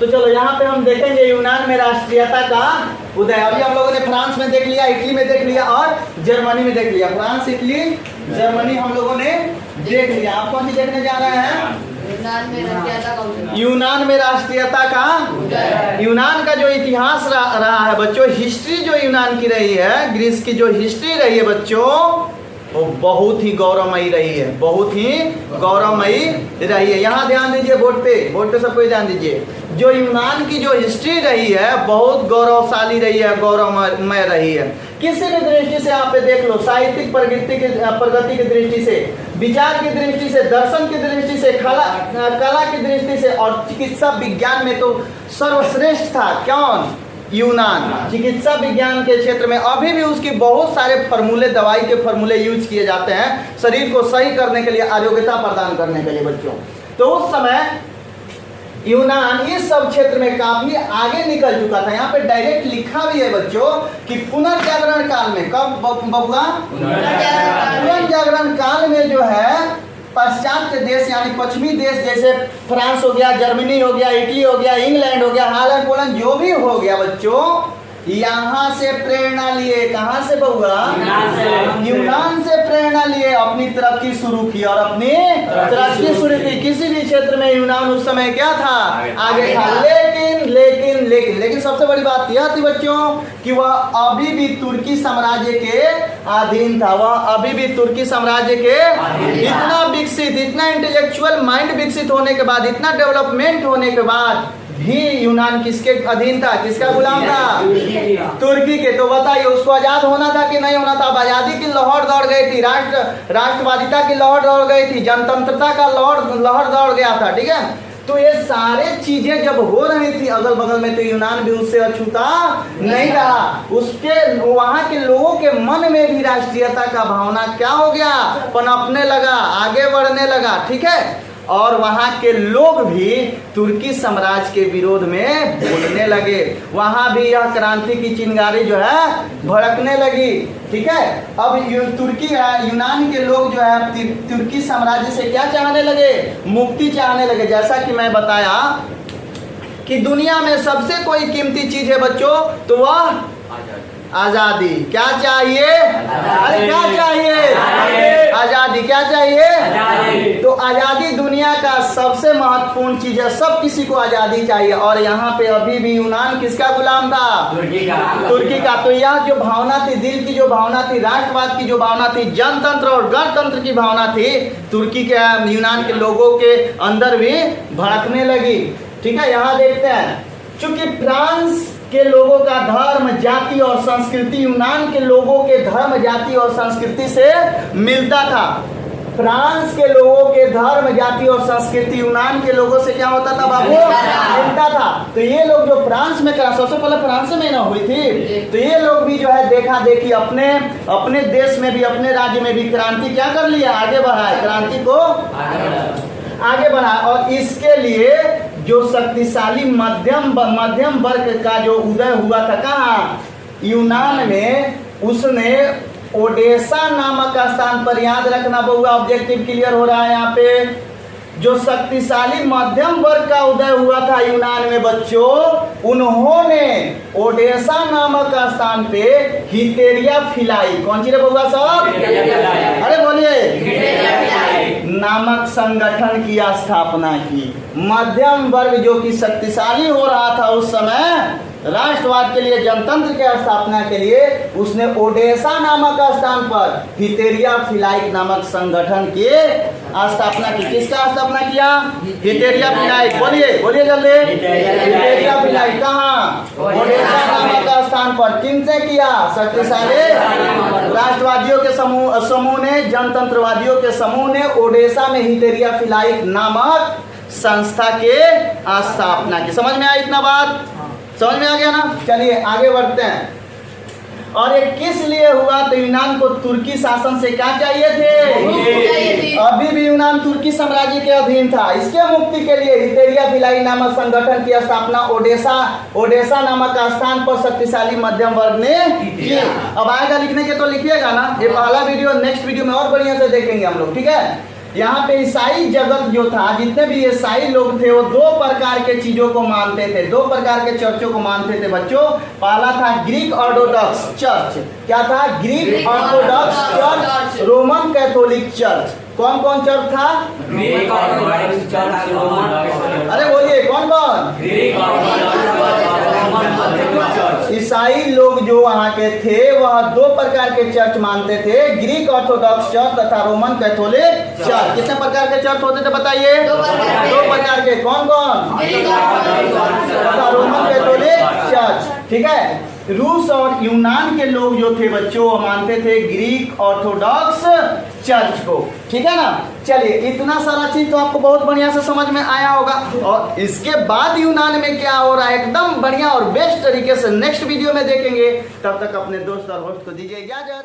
तो चलो यहाँ पे हम देखेंगे यूनान में राष्ट्रीयता का उदय। अभी हम लोगों ने फ्रांस में देख लिया, इटली में देख लिया और जर्मनी में देख लिया। फ्रांस, इटली, जर्मनी हम लोगों ने देख लिया। आप कौन सी देखने जा रहे हैं? यूनान में राष्ट्रीयता का यूनान का जो इतिहास रहा है बच्चों, हिस्ट्री जो यूनान की रही है, ग्रीस की जो हिस्ट्री रही है बच्चों, वो बहुत ही गौरवमयी रही है, बहुत ही गौरवमयी रही है। यहाँ ध्यान दीजिए, बोर्ड पे सबको ध्यान दीजिए। जो यूनान की जो हिस्ट्री रही है बहुत गौरवशाली रही है, गौरवमय रही है। किसी भी दृष्टि से आप देख लो, साहित्यिक प्रगति की दृष्टि से, विचार की दृष्टि से, दर्शन की दृष्टि से, कला की दृष्टि से और चिकित्सा विज्ञान में तो सर्वश्रेष्ठ था। कौन? यूनान। चिकित्सा विज्ञान के क्षेत्र में अभी भी उसकी बहुत सारे फार्मूले, दवाई के फार्मूले यूज किए जाते हैं शरीर को सही करने के लिए, आरोग्यता प्रदान करने के लिए बच्चों। तो उस समय यूनान इस सब क्षेत्र में काफी आगे निकल चुका था। यहाँ पे डायरेक्ट लिखा भी है बच्चों कि पुनर्जागरण काल में, कब बबुआ? पुनर्जागरण काल में जो है पाश्चात्य देश यानी पश्चिमी देश जैसे फ्रांस हो गया, जर्मनी हो गया, इटली हो गया, इंग्लैंड हो गया, हालैंड, पोलैंड, जो भी हो गया बच्चों, यहाँ से प्रेरणा लिए। कहाँ से बउआ? यूनान से प्रेरणा लिए, अपनी तरक्की शुरू की और अपनी तरक्की शुरू की। किसी भी क्षेत्र में यूनान उस समय क्या था? आगे था। लेकिन सबसे बड़ी बात यह थी बच्चों कि वह अभी भी तुर्की साम्राज्य के अधीन था। वह अभी भी तुर्की साम्राज्य के इतना विकसित, इतना इंटेलेक्चुअल माइंड विकसित होने के बाद, इतना डेवलपमेंट होने के बाद भी यूनान किसके अधीन था? किसका गुलाम था? तुर्की के। तो बताइए उसको आजाद होना था कि नहीं होना था? अब आजादी की लहर दौड़ गई थी, राष्ट्रवादिता की लहर दौड़ गई थी, जनतंत्रता का लहर दौड़ गया था। ठीक है, तो ये सारे चीजें जब हो रही थी अगल बगल में, तो यूनान भी उससे अछूता नहीं रहा। उसके वहां के लोगों के मन में भी राष्ट्रीयता का भावना क्या हो गया? पनपने लगा, आगे बढ़ने लगा। ठीक है, और वहां के लोग भी तुर्की साम्राज्य के विरोध में बोलने लगे। वहां भी यह क्रांति की चिंगारी जो है भड़कने लगी। ठीक है, अब यूनान के लोग जो है तुर्की साम्राज्य से क्या चाहने लगे? मुक्ति चाहने लगे। जैसा कि मैं बताया कि दुनिया में सबसे कोई कीमती चीज है बच्चों, तो वह आजादी। क्या चाहिए? अरे क्या चाहिए? आजादी। क्या चाहिए? तो आजादी दुनिया का सबसे महत्वपूर्ण चीज है। सब किसी को आजादी चाहिए। और यहाँ पे अभी भी यूनान किसका गुलाम था? तुर्की का। तो यह जो भावना थी, दिल की जो भावना थी, राष्ट्रवाद की जो भावना थी, जनतंत्र और गणतंत्र की भावना थी, तुर्की के यूनान के लोगों के अंदर भी भड़कने लगी। ठीक है, यहाँ देखते हैं, चूंकि फ्रांस के लोगों का धर्म, जाति और संस्कृति यूनान के लोगों के धर्म, जाति और संस्कृति से मिलता था। फ्रांस के लोगों के धर्म, जाति और संस्कृति यूनान के लोगों से क्या होता था बाबू? मिलता था। तो ये लोग जो फ्रांस में सबसे पहले फ्रांस में ना हुई थी, तो ये लोग भी जो है देखा देखी अपने देश में भी, अपने राज्य में भी क्रांति क्या कर लिया? आगे बढ़ाए, क्रांति को आगे बढ़ाए। और इसके लिए जो शक्तिशाली मध्यम वर्ग का जो उदय हुआ था कहाँ? यूनान में। उसने ओडेसा नामक स्थान पर, याद रखना बउआ, ऑब्जेक्टिव क्लियर हो रहा है यहाँ पे, जो शक्तिशाली मध्यम वर्ग का उदय हुआ था यूनान में बच्चों, उन्होंने ओडेसा नामक स्थान पे हितेरिया फिलाई, कौन सी रे बउआ साहब? अरे बोलिए, नामक संगठन की स्थापना की। मध्यम वर्ग जो कि शक्तिशाली हो रहा था उस समय, राष्ट्रवाद के लिए, जनतंत्र के स्थापना के लिए, उसने ओडेसा नामक स्थान पर हितेरिया फिलाइक नामक संगठन की स्थापना की। किसका स्थापना किया? हितेरिया फिलाइक। बोलिए जल्दी। हितेरिया फिलाइक कहाँ? ओडेसा नामक स्थान पर। किनसे किया? शक्तिशाली राष्ट्रवादियों के समूह ने, जनतंत्रवादियों के समूह ने ओडेसा में हितेरिया फिलाइक नामक संस्था के स्थापना की। समझ में आया इतना बात? समझ में आ गया ना? चलिए आगे बढ़ते हैं। और ये किस लिए हुआ? तो यूनान को तुर्की शासन से क्या चाहिए थे? अभी भी यूनान तुर्की साम्राज्य के अधीन था। इसके मुक्ति के लिए हितेरिया फिलाई नामक संगठन की स्थापना ओडेसा नामक स्थान पर शक्तिशाली मध्यम वर्ग ने की। अब आएगा लिखने के तो लिखिएगा ना, ये पहला वीडियो, नेक्स्ट वीडियो में और बढ़िया से देखेंगे हम लोग। ठीक है, यहाँ पे ईसाई जगत जो था, जितने भी ईसाई लोग थे वो दो प्रकार के चीजों को मानते थे, दो प्रकार के चर्चों को मानते थे बच्चों। पहला था ग्रीक ऑर्थोडॉक्स चर्च। क्या था? Greek Orthodox church, Roman Catholic church. कौन कौन चर्च था? Greek Orthodox church, Roman. अरे बोलिए कौन कौन? Greek Orthodox church. ईसाई लोग जो वहाँ के थे वह दो प्रकार के चर्च मानते थे, ग्रीक ऑर्थोडॉक्स चर्च तथा रोमन कैथोलिक चर्च। कितने प्रकार के चर्च होते थे बताइए? दो प्रकार के। कौन कौन? तथा रोमन कैथोलिक चर्च। ठीक है। रूस और यूनान के लोग जो थे बच्चों वो मानते थे ग्रीक ऑर्थोडॉक्स चर्च को। ठीक है ना। चलिए, इतना सारा चीज तो आपको बहुत बढ़िया से समझ में आया होगा। और इसके बाद यूनान में क्या हो रहा है एकदम बढ़िया और बेस्ट तरीके से नेक्स्ट वीडियो में देखेंगे। तब तक अपने दोस्त और होस्ट को दीजिए इजाजत।